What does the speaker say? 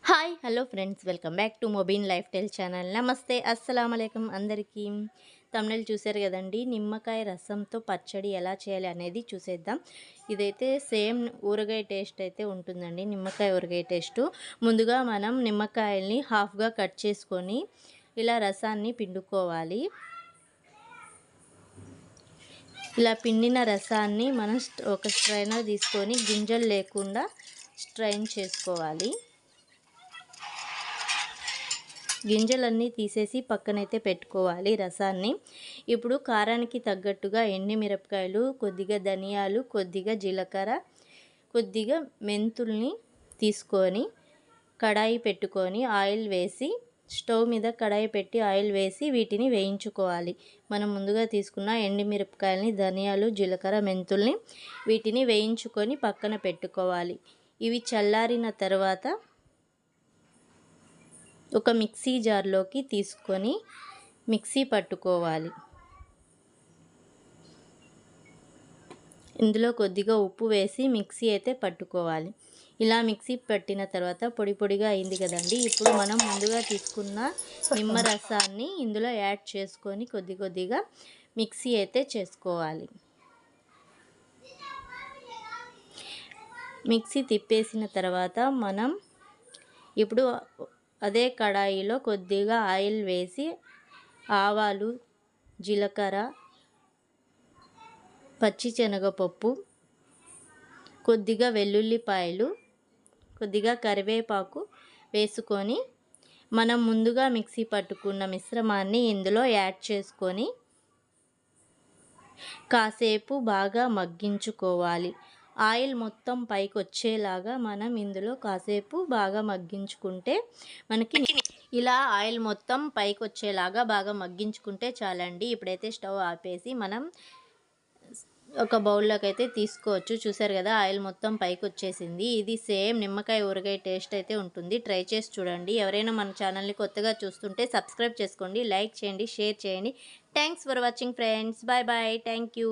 Hi hello friends, welcome back to Mobeen life style channel. నమస్తే, అస్సలామలైకుం అందరికీ. తమిళ చూసారు కదండి, నిమ్మకాయ రసంతో పచ్చడి ఎలా చేయాలి అనేది చూసేద్దాం. ఇదైతే సేమ్ ఊరగాయ టేస్ట్ అయితే ఉంటుందండి, నిమ్మకాయ ఊరగాయ టేస్ట్. ముందుగా మనం నిమ్మకాయల్ని హాఫ్గా కట్ చేసుకొని ఇలా రసాన్ని పిండుకోవాలి. ఇలా పిండిన రసాన్ని మనం ఒక స్ట్రైనర్ తీసుకొని గింజలు లేకుండా స్ట్రైన్ చేసుకోవాలి. గింజలన్నీ తీసేసి పక్కనైతే పెట్టుకోవాలి రసాన్ని. ఇప్పుడు కారానికి తగ్గట్టుగా ఎండి మిరపకాయలు, కొద్దిగా ధనియాలు, కొద్దిగా జీలకర్ర, కొద్దిగా మెంతుల్ని తీసుకొని కడాయి పెట్టుకొని ఆయిల్ వేసి, స్టవ్ మీద కడాయి పెట్టి ఆయిల్ వేసి వీటిని వేయించుకోవాలి. మనం ముందుగా తీసుకున్న ఎండి మిరపకాయలని, ధనియాలు, జీలకర్ర, మెంతుల్ని వీటిని వేయించుకొని పక్కన పెట్టుకోవాలి. ఇవి చల్లారిన తర్వాత ఒక మిక్సీ జార్లోకి తీసుకొని మిక్సీ పట్టుకోవాలి. ఇందులో కొద్దిగా ఉప్పు వేసి మిక్సీ అయితే పట్టుకోవాలి. ఇలా మిక్సీ పట్టిన తర్వాత పొడి పొడిగా అయింది కదండి. ఇప్పుడు మనం ముందుగా తీసుకున్న నిమ్మరసాన్ని ఇందులో యాడ్ చేసుకొని కొద్ది కొద్దిగా మిక్సీ అయితే చేసుకోవాలి. మిక్సీ తిప్పేసిన తర్వాత మనం ఇప్పుడు అదే కడాయిలో కొద్దిగా ఆయిల్ వేసి ఆవాలు, జీలకర్ర, పచ్చిశనగపప్పు, కొద్దిగా వెల్లుల్లిపాయలు, కొద్దిగా కరివేపాకు వేసుకొని మనం ముందుగా మిక్సీ పట్టుకున్న మిశ్రమాన్ని ఇందులో యాడ్ చేసుకొని కాసేపు బాగా మగ్గించుకోవాలి. ఆయిల్ మొత్తం పైకి వచ్చేలాగా మనం ఇందులో కాసేపు బాగా మగ్గించుకుంటే మనకి ఇలా ఆయిల్ మొత్తం పైకి వచ్చేలాగా బాగా మగ్గించుకుంటే చాలండి. ఇప్పుడైతే స్టవ్ ఆపేసి మనం ఒక బౌల్లోకి అయితే తీసుకోవచ్చు. చూసారు కదా, ఆయిల్ మొత్తం పైకి వచ్చేసింది. ఇది సేమ్ నిమ్మకాయ ఊరగాయ టేస్ట్ అయితే ఉంటుంది. ట్రై చేసి చూడండి. ఎవరైనా మన ఛానల్ని కొత్తగా చూస్తుంటే సబ్స్క్రైబ్ చేసుకోండి, లైక్ చేయండి, షేర్ చేయండి. Thanks for watching friends. Bye bye. Thank you.